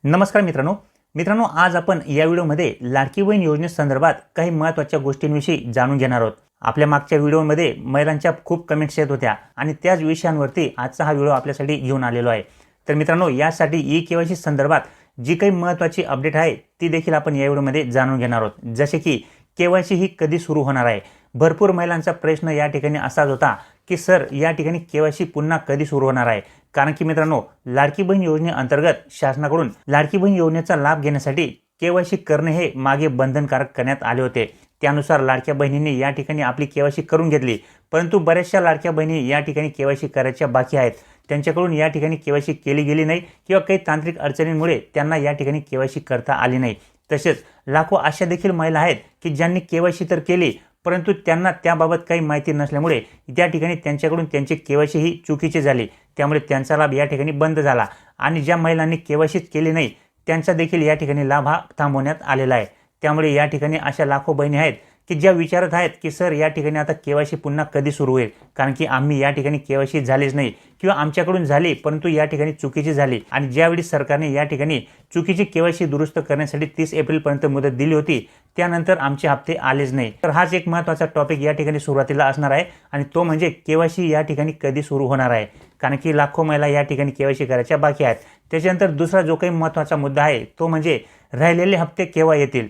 नमस्कार मित्रांनो, आज आपण या व्हिडिओमध्ये लाडकी बहीण योजनेसंदर्भात काही महत्त्वाच्या गोष्टींविषयी जाणून घेणार आहोत। आपल्या मागच्या व्हिडिओमध्ये महिलांच्या खूप कमेंट्स येत होत्या आणि त्याच विषयांवरती आजचा हा व्हिडिओ आपल्यासाठी घेऊन आलेलो आहे। तर मित्रांनो, यासाठी ई-केवायसी संदर्भात जी काही महत्त्वाची अपडेट आहे ती देखील आपण या व्हिडिओमध्ये जाणून घेणार आहोत। जसे की केवायसी ही कधी सुरू होणार आहे। भरपूर महिलांचा प्रश्न या ठिकाणी असाच होता की सर या ठिकाणी केवायसी पुन्हा कधी सुरू होणार आहे। कारण की मित्रांनो, लाडकी बहीण योजनेअंतर्गत शासनाकडून लाडकी बहीण योजनेचा लाभ घेण्यासाठी केवायसी करणे हे मागे बंधनकारक करण्यात आले होते। त्यानुसार लाडक्या बहिणींनी या ठिकाणी आपली केवायसी करून घेतली, परंतु बऱ्याचशा लाडक्या बहिणी या ठिकाणी केवायसी करायच्या बाकी आहेत। त्यांच्याकडून या ठिकाणी केवायसी केली गेली नाही किंवा काही तांत्रिक अडचणींमुळे त्यांना या ठिकाणी केवायसी करता आली नाही। तसेच लाखो अशा देखील महिला आहेत की ज्यांनी केवायसी तर केली, परंतु त्यांना त्याबाबत काही माहिती नसल्यामुळे त्या ठिकाणी त्यांच्याकडून त्यांची केवायसी ही चुकीची झाली। त्यामुळे त्यांचा लाभ या ठिकाणी बंद झाला आणि ज्या महिलांनी केवायसीच केली नाही त्यांचा देखील या ठिकाणी लाभ हा थांबवण्यात आलेला आहे। त्यामुळे या ठिकाणी अशा लाखो बहिणी आहेत की ज्या विचारत आहेत की सर या ठिकाणी आता केवायसी पुन्हा कधी सुरू होईल, कारण की आम्ही या ठिकाणी केवायसी झालीच नाही किंवा आमच्याकडून झाली परंतु या ठिकाणी चुकीची झाली आणि ज्यावेळी सरकारने या ठिकाणी चुकीची केवायसी दुरुस्त करण्यासाठी 30 एप्रिलपर्यंत मुदत दिली होती त्यानंतर आमचे हप्ते आलेच नाही। तर हाच एक महत्त्वाचा टॉपिक या ठिकाणी सुरुवातीला असणार आहे आणि तो म्हणजे केवायसी या ठिकाणी कधी सुरू होणार आहे, कारण की लाखो महिला या ठिकाणी केवायसी करायच्या बाकी आहेत। त्याच्यानंतर दुसरा जो काही महत्त्वाचा मुद्दा आहे तो म्हणजे राहिलेले हप्ते केव्हा येतील।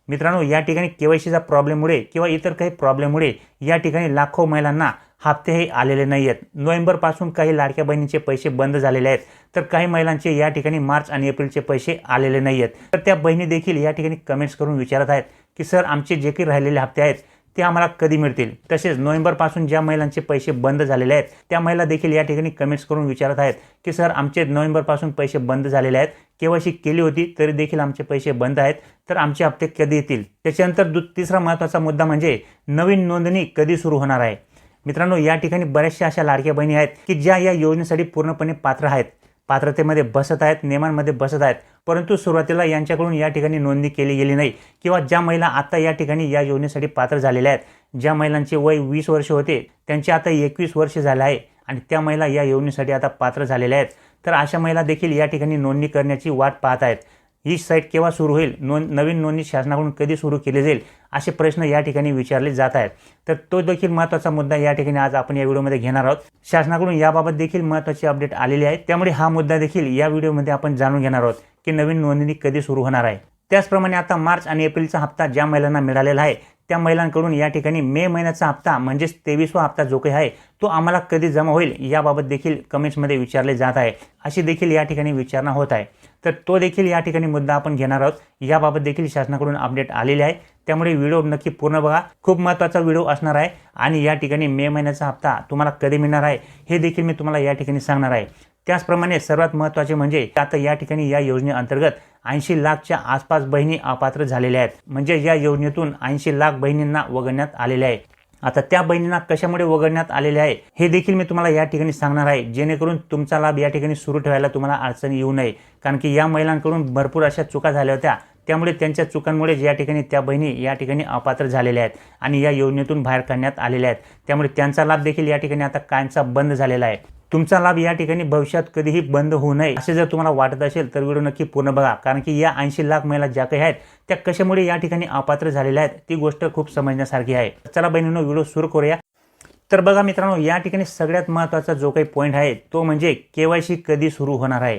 मित्रांनो, या ठिकाणी केवायसीचा प्रॉब्लेममुळे किंवा इतर काही प्रॉब्लेममुळे या ठिकाणी लाखो महिलांना हप्ते हे आलेले नाही आहेत। नोव्हेंबरपासून काही लाडक्या बहिणींचे पैसे बंद झालेले आहेत, तर काही महिलांचे या ठिकाणी मार्च आणि एप्रिलचे पैसे आलेले नाही आहेत। तर त्या बहिणी देखील या ठिकाणी कमेंट्स करून विचारत आहेत की सर आमचे जे काही राहिलेले हप्ते आहेत ते आम्हाला कधी मिळतील। तसेच नोव्हेंबरपासून ज्या महिलांचे पैसे बंद झालेले आहेत त्या महिला देखील या ठिकाणी कमेंट्स करून विचारत आहेत की सर आमचे नोव्हेंबरपासून पैसे बंद झालेले आहेत, केवायसी केली होती तरी देखील आमचे पैसे बंद आहेत, तर आमचे हप्ते कधी येतील। त्याच्यानंतर तिसरा महत्त्वाचा मुद्दा म्हणजे नवीन नोंदणी कधी सुरू होणार आहे। मित्रांनो, या ठिकाणी बऱ्याचशा अशा लाडक्या बहिणी आहेत की ज्या या योजनेसाठी पूर्णपणे पात्र आहेत, पात्रतेमध्ये बसत आहेत, नियमांमध्ये बसत आहेत, परंतु सुरुवातीला यांच्याकडून या ठिकाणी नोंदणी केली गेली नाही किंवा ज्या महिला आता या ठिकाणी या योजनेसाठी पात्र झालेल्या आहेत, ज्या महिलांचे वय 20 वर्ष होते त्यांचे आता 21 वर्ष झाले आहे आणि त्या महिला या योजनेसाठी आता पात्र झालेल्या आहेत, तर अशा महिला देखील या ठिकाणी नोंदणी करण्याची वाट पाहत आहेत। ही साईट केव्हा सुरू होईल, नवीन नोंदणी शासनाकडून कधी सुरू केली जाईल असे प्रश्न या ठिकाणी विचारले जात आहेत। तर तो देखील महत्त्वाचा मुद्दा या ठिकाणी आज आपण या व्हिडिओमध्ये घेणार आहोत। शासनाकडून याबाबत देखील महत्त्वाची अपडेट आलेली आहे, त्यामुळे हा मुद्दा देखील या व्हिडिओमध्ये आपण जाणून घेणार आहोत की नवीन नोंदणी कधी सुरू होणार आहे। त्याचप्रमाणे आता मार्च आणि एप्रिलचा हप्ता ज्या महिलांना मिळालेला आहे त्या महिलांकडून या ठिकाणी मे महिन्याचा हप्ता म्हणजेच 23वा हप्ता जो काही आहे तो आम्हाला कधी जमा होईल याबाबत देखील कमेंट्समध्ये विचारले जात आहे, अशी देखील या ठिकाणी विचारणा होत आहे। तर तो देखील या ठिकाणी मुद्दा आपण घेणार आहोत। याबाबत देखील शासनाकडून अपडेट आलेली आहे, त्यामुळे व्हिडिओ नक्की पूर्ण बघा, खूप महत्त्वाचा व्हिडिओ असणार आहे। आणि या ठिकाणी मे महिन्याचा हप्ता तुम्हाला कधी मिळणार आहे हे देखील मी तुम्हाला या ठिकाणी सांगणार आहे। त्याचप्रमाणे सर्वात महत्त्वाचे म्हणजे आता या ठिकाणी या योजनेअंतर्गत 80 लाखच्या आसपास बहिणी अपात्र झालेल्या आहेत, म्हणजे या योजनेतून 80 लाख बहिणींना वगळण्यात आलेले आहे। आता त्या बहिणींना कशामुळे वगळण्यात आलेले आहे हे देखील मी तुम्हाला या ठिकाणी सांगणार आहे, जेणेकरून तुमचा लाभ या ठिकाणी सुरू ठेवायला तुम्हाला अडचण येऊ नये। कारण की या महिलांकडून भरपूर अशा चुका झाल्या होत्या, त्यामुळे त्यांच्या चुकांमुळे या ठिकाणी त्या बहिणी या ठिकाणी अपात्र झालेल्या आहेत आणि या योजनेतून बाहेर काढण्यात आलेल्या आहेत। त्यामुळे त्यांचा लाभ देखील या ठिकाणी आता कायमचा बंद झालेला आहे। तुमचा लाभ या ठिकाणी भविष्यात कधीही बंद होऊ नये असे जर तुम्हाला वाटत असेल तर व्हिडिओ नक्की पूर्ण बघा, कारण की या 80 लाख महिला ज्या काही आहेत त्या कशामुळे या ठिकाणी अपात्र झालेल्या आहेत ती गोष्ट खूप समजण्यासारखी आहे। चला बहिणींनो, व्हिडिओ सुरू करूया। तर बघा मित्रांनो, या ठिकाणी सगळ्यात महत्त्वाचा जो काही पॉईंट आहे तो म्हणजे केवायसी कधी सुरू होणार आहे।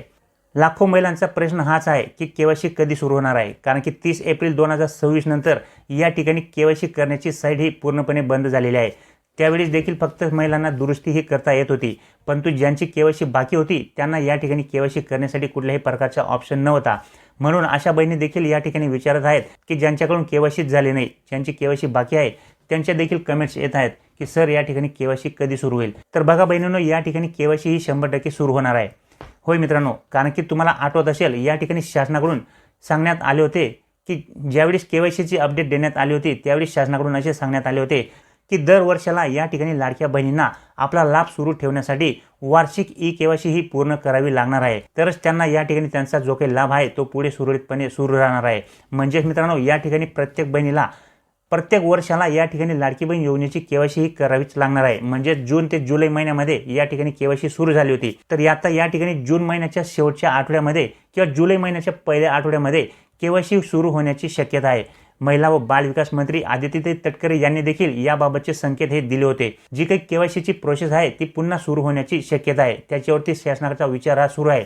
लाखो महिलांचा प्रश्न हाच आहे की केवायसी कधी सुरू होणार आहे, कारण की 30 एप्रिल 2026 नंतर या ठिकाणी केवायसी करण्याची साईट ही पूर्णपणे बंद झालेली आहे। त्यावेळी देखील फक्त महिलांना दुरुस्ती ही करता येत होती, परंतु ज्यांची केवायसी बाकी होती त्यांना या ठिकाणी केवायसी करण्यासाठी कुठल्याही प्रकारचा ऑप्शन नव्हता। म्हणून अशा बहिणी देखील या ठिकाणी विचारत आहेत की ज्यांच्याकडून केवायसीच झाली नाही, ज्यांची केवायसी बाकी आहे त्यांच्या देखील कमेंट्स येत आहेत की सर या ठिकाणी केवायसी कधी सुरू होईल। तर बघा बहिणींनो, या ठिकाणी केवायसी ही 100% सुरू होणार आहे। होय मित्रांनो, कारण की तुम्हाला आठवत असेल या ठिकाणी शासनाकडून सांगण्यात आले होते की ज्यावेळेस केवायसीची अपडेट देण्यात आली होती त्यावेळेस शासनाकडून असे सांगण्यात आले होते की दर वर्षाला या ठिकाणी लाडक्या बहिणींना आपला लाभ सुरू ठेवण्यासाठी वार्षिक ई-केवायसी ही पूर्ण करावी लागणार आहे, तरच त्यांना या ठिकाणी त्यांचा जो काही लाभ आहे तो पुढे सुरळीतपणे सुरू राहणार आहे। म्हणजेच मित्रांनो, या ठिकाणी प्रत्येक बहिणीला प्रत्येक वर्षाला या ठिकाणी लाडकी बहीण योजनेची केवायसी ही करावीच लागणार आहे। म्हणजे जून ते जुलै महिन्यामध्ये या ठिकाणी केवायसी सुरू झाली होती, तर आता या ठिकाणी जून महिन्याच्या शेवटच्या आठवड्यामध्ये किंवा जुलै महिन्याच्या पहिल्या आठवड्यामध्ये केवायसी सुरू होण्याची शक्यता आहे। महिला व बाल विकास मंत्री आदित्यताई तटकरे यांनी देखील याबाबतचे संकेत हे दिले होते। जी काही केवायसीची प्रोसेस आहे ती पुन्हा सुरू होण्याची शक्यता आहे, त्याच्यावरती शासनाचा विचार हा सुरू आहे।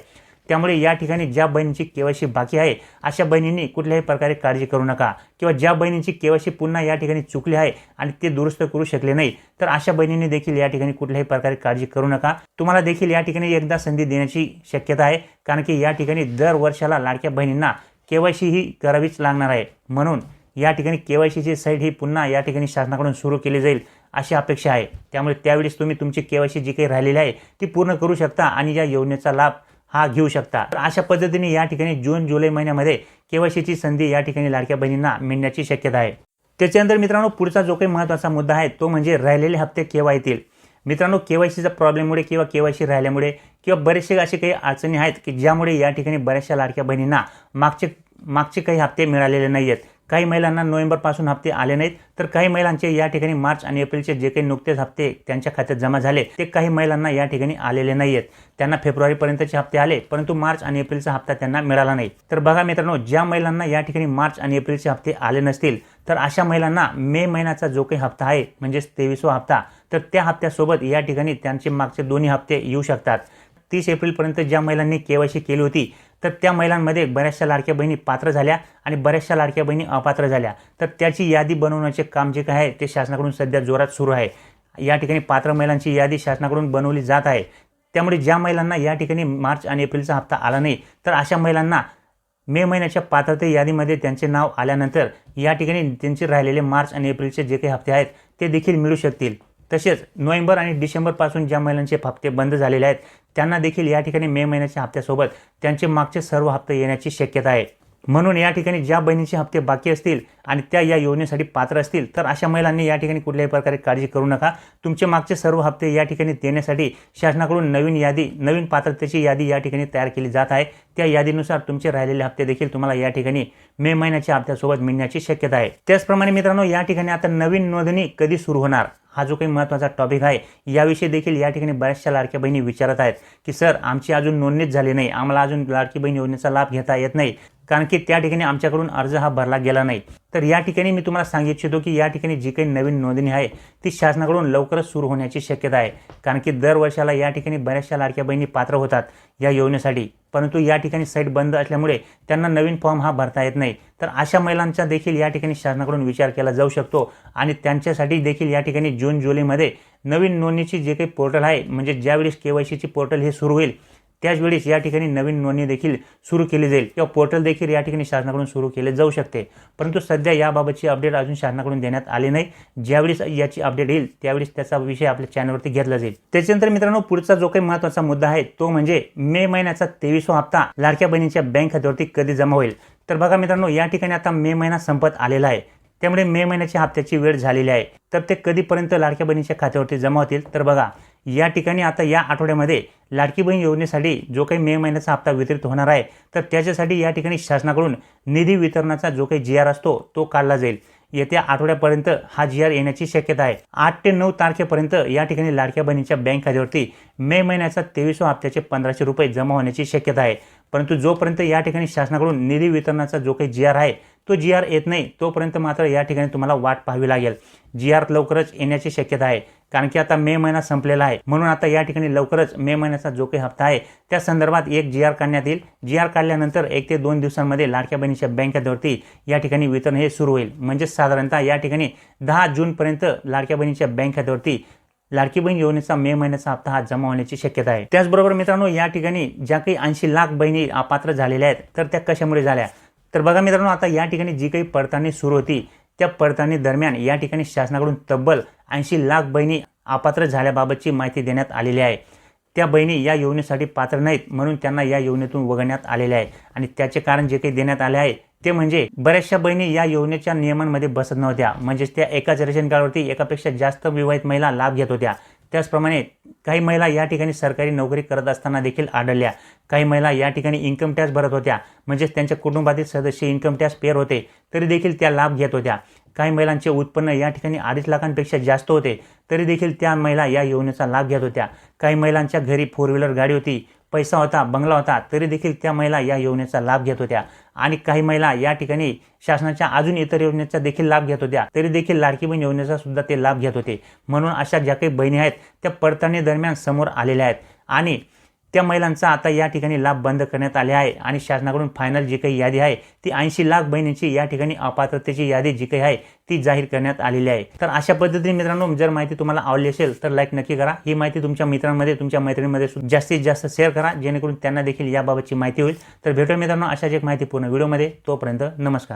त्यामुळे या ठिकाणी ज्या बहिणींची केवायसी बाकी आहे अशा बहिणींनी कुठल्याही प्रकारे काळजी करू नका, किंवा ज्या बहिणींची केवायसी पुन्हा या ठिकाणी चुकली आहे आणि ते दुरुस्त करू शकले नाही तर अशा बहिणींनी देखील या ठिकाणी कुठल्याही प्रकारे काळजी करू नका। तुम्हाला देखील या ठिकाणी एकदा संधी देण्याची शक्यता आहे, कारण की या ठिकाणी दर वर्षाला लाडक्या बहिणींना केवायसी ही करावीच लागणार आहे। म्हणून या ठिकाणी केवायसीची साईट ही पुन्हा या ठिकाणी शासनाकडून सुरू केली जाईल अशी अपेक्षा आहे। त्यामुळे त्यावेळेस तुम्ही तुमची केवायसी जी काही राहिलेली आहे ती पूर्ण करू शकता आणि या योजनेचा लाभ हा घेऊ शकता। तर अशा पद्धतीने या ठिकाणी जून जुलै महिन्यामध्ये केवायसीची संधी या ठिकाणी लाडक्या बहिणींना मिळण्याची शक्यता आहे। त्याच्यानंतर मित्रांनो पुढचा जो काही महत्त्वाचा मुद्दा आहे तो म्हणजे राहिलेले हप्ते केव्हा येतील। मित्रांनो केवायसीच्या प्रॉब्लेममुळे किंवा केवायसी राहिल्यामुळे किंवा बरेचसे असे काही अडचणी आहेत की ज्यामुळे या ठिकाणी बऱ्याचशा लाडक्या बहिणींना मागचे काही हप्ते मिळालेले नाही आहेत। काही महिलांना नोव्हेंबरपासून हप्ते आले नाहीत, तर काही महिलांचे या ठिकाणी मार्च आणि एप्रिलचे जे काही नुकतेच हप्ते त्यांच्या खात्यात जमा झाले ते काही महिलांना या ठिकाणी आलेले नाही आहेत। त्यांना फेब्रुवारीपर्यंतचे हप्ते आले, परंतु मार्च आणि एप्रिलचा हप्ता त्यांना मिळाला नाही। तर बघा मित्रांनो, ज्या महिलांना या ठिकाणी मार्च आणि एप्रिलचे हप्ते आले नसतील तर अशा महिलांना मे महिन्याचा जो काही हप्ता आहे म्हणजेच 23वा हप्ता, तर त्या हप्त्यासोबत या ठिकाणी त्यांचे मागचे दोन्ही हप्ते येऊ शकतात। 30 एप्रिलपर्यंत ज्या महिलांनी केवायसी केली होती तर त्या महिलांमध्ये बऱ्याचशा लाडक्या बहिणी पात्र झाल्या आणि बऱ्याचशा लाडक्या बहिणी अपात्र झाल्या, तर त्याची यादी बनवण्याचे काम जे काय आहे ते शासनाकडून सध्या जोरात सुरू आहे। या ठिकाणी पात्र महिलांची यादी शासनाकडून बनवली जात आहे। त्यामुळे ज्या महिलांना या ठिकाणी मार्च आणि एप्रिलचा हप्ता आला नाही तर अशा महिलांना मे महिन्याच्या पात्रते यादीमध्ये त्यांचे नाव आल्यानंतर या ठिकाणी त्यांचे राहिलेले मार्च आणि एप्रिलचे जे काही हप्ते आहेत ते देखील मिळू शकतील। तसेच नोव्हेंबर आणि डिसेंबरपासून ज्या महिलांचे हप्ते बंद झालेले आहेत त्यांना देखील या ठिकाणी मे महिन्याच्या हप्त्यासोबत त्यांचे मागचे सर्व हप्ते येण्याची शक्यता आहे। म्हणून या ठिकाणी ज्या बहिणींचे हप्ते बाकी असतील आणि त्या या योजनेसाठी पात्र असतील तर अशा महिलांनी या ठिकाणी कुठल्याही प्रकारे काळजी करू नका। तुमचे मागचे सर्व हप्ते या ठिकाणी देण्यासाठी शासनाकडून नवीन पात्रतेची यादी या ठिकाणी तयार केली जात आहे। त्या यादीनुसार तुमचे राहिलेले हप्ते देखील तुम्हाला या ठिकाणी मे महिन्याच्या हप्त्यासोबत मिळण्याची शक्यता आहे। त्याचप्रमाणे मित्रांनो, या ठिकाणी आता नवीन नोंदणी कधी सुरू होणार हा जो काही महत्त्वाचा टॉपिक आहे याविषयी देखील या ठिकाणी बऱ्याचशा लाडक्या बहिणी विचारत आहेत की सर आमची अजून नोंदणीच झाली नाही, आम्हाला अजून लाडकी बहीण योजनेचा लाभ घेता येत नाही, कारण की त्या ठिकाणी आमच्याकडून अर्ज हा भरला गेला नाही। तर या ठिकाणी मी तुम्हाला सांगू इच्छितो की या ठिकाणी जी काही नवीन नोंदणी आहे ती शासनाकडून लवकरच सुरू होण्याची शक्यता आहे, कारण की दर वर्षाला या ठिकाणी बऱ्याचशा लाडक्या बहिणी पात्र होतात या योजनेसाठी, परंतु या ठिकाणी साईट बंद असल्यामुळे त्यांना नवीन फॉर्म हा भरता येत नाही। तर अशा महिलांचा देखील या ठिकाणी शासनाकडून विचार केला जाऊ शकतो आणि त्यांच्यासाठी देखील या ठिकाणी जून जुलैमध्ये नवीन नोंदणीची जे काही पोर्टल आहे म्हणजे ज्यावेळेस केवायसीची पोर्टल हे सुरू होईल त्याच वेळेस या ठिकाणी नवीन नोंदणी देखील सुरू केली जाईल किंवा पोर्टल देखील या ठिकाणी शासनाकडून सुरू केले जाऊ शकते। परंतु सध्या याबाबतची अपडेट अजून शासनाकडून देण्यात आली नाही। ज्यावेळेस याची अपडेट येईल त्यावेळेस त्याचा विषय आपल्या चॅनलवरती घेतला जाईल। त्याच्यानंतर मित्रांनो पुढचा जो काही महत्त्वाचा मुद्दा आहे तो म्हणजे मे महिन्याचा 23वा हप्ता लाडक्या बहिणींच्या बँक खात्यावरती कधी जमा होईल। तर बघा मित्रांनो, या ठिकाणी आता मे महिना संपत आलेला आहे, त्यामुळे मे महिन्याच्या हप्त्याची वेळ झालेली आहे। तर ते कधीपर्यंत लाडक्या बहिणीच्या खात्यावरती जमा होतील तर बघा, या ठिकाणी आता या आठवड्यामध्ये लाडकी बहीण योजनेसाठी जो काही मे महिन्याचा हप्ता वितरित होणार आहे तर त्याच्यासाठी या ठिकाणी शासनाकडून निधी वितरणाचा जो काही GR असतो तो काढला जाईल। येत्या आठवड्यापर्यंत हा GR येण्याची शक्यता आहे। 8 ते 9 तारखेपर्यंत या ठिकाणी लाडक्या बहिणीच्या बँक खात्यावरती मे महिन्याचा 23व्या हप्त्याचे 1500 रुपये जमा होण्याची शक्यता आहे। परंतु जोपर्यंत या ठिकाणी शासनाकडून निधी वितरणाचा जो काही GR आहे तो GR येत नाही तोपर्यंत मात्र या ठिकाणी तुम्हाला वाट पाहावी लागेल। GR लवकरच येण्याची शक्यता आहे, कारण की आता मे महिना संपलेला आहे, म्हणून आता या ठिकाणी लवकरच मे महिन्याचा जो काही हप्ता आहे त्या संदर्भात एक GR काढण्यात येईल। GR काढल्यानंतर 1 ते 2 दिवसांमध्ये लाडक्या बहिणीच्या बँक खात्यावरती या ठिकाणी वितरण हे सुरू होईल। म्हणजे साधारणतः या ठिकाणी 10 जूनपर्यंत लाडक्या बहिणीच्या बँक खात्यावरती लाडकी बहीण योजनेचा मे महिन्याचा हप्ता हा जमा होण्याची शक्यता आहे। त्याचबरोबर मित्रांनो, या ठिकाणी ज्या काही 80 लाख बहिणी अपात्र झालेल्या आहेत तर त्या कशामुळे झाल्या तर बघा मित्रांनो, आता या ठिकाणी जी काही पडताळणी सुरू होती त्या पडताळणी दरम्यान या ठिकाणी शासनाकडून तब्बल 80 लाख बहिणी अपात्र झाल्याबाबतची माहिती देण्यात आलेली आहे। त्या बहिणी या योजनेसाठी पात्र नाहीत म्हणून त्यांना या योजनेतून वगळण्यात आलेले आहे आणि त्याचे कारण जे काही देण्यात आले आहे ते म्हणजे बऱ्याचशा बहिणी या योजनेच्या नियमांमध्ये बसत नव्हत्या, म्हणजेच त्या एकाच रेशन कार्डवरती एकापेक्षा जास्त विवाहित महिला लाभ घेत होत्या। त्याचप्रमाणे काही महिला या ठिकाणी सरकारी नोकरी करत असताना देखील आढळल्या. काही महिला या ठिकाणी इन्कम टॅक्स भरत होत्या, म्हणजेच त्यांच्या कुटुंबातील सदस्य इन्कम टॅक्स पेअर होते, तरी देखील त्या लाभ घेत होत्या. काही महिलांचे उत्पन्न या ठिकाणी 2.5 लाखांपेक्षा जास्त होते, तरी देखील त्या महिला या योजनेचा लाभ घेत होत्या. काही महिलांच्या घरी 4 व्हीलर गाडी होती, पैसा होता, बंगला होता, तरी देखील त्या महिला या योजनेचा लाभ घेत होत्या. आणि काही महिला या ठिकाणी शासनाच्या अजून इतर योजनेचा देखील लाभ घेत होत्या, तरी देखील लाडकी बहीण योजनेचा सुद्धा ते लाभ घेत होते. म्हणून अशा ज्या काही बहिणी आहेत त्या पडताळणी दरम्यान समोर आलेल्या आहेत आणि त्या महिलांचा आता या ठिकाणी लाभ बंद करण्यात आले आहे आणि शासनाकडून फायनल जी काही यादी आहे ती 80 लाख बहिणींची या ठिकाणी अपात्रतेची यादी जी काही आहे ती जाहीर करण्यात आलेली आहे. तर अशा पद्धतीने मित्रांनो, जर माहिती तुम्हाला आवडली असेल तर लाईक नक्की करा. ही माहिती तुमच्या मित्रांमध्ये, तुमच्या मैत्रिणींमध्ये जास्तीत जास्त शेअर करा, जेणेकरून त्यांना देखील याबाबतची माहिती होईल. तर भेटूया मित्रांनो अशाच एक माहितीपूर्ण व्हिडिओमध्ये. तोपर्यंत नमस्कार.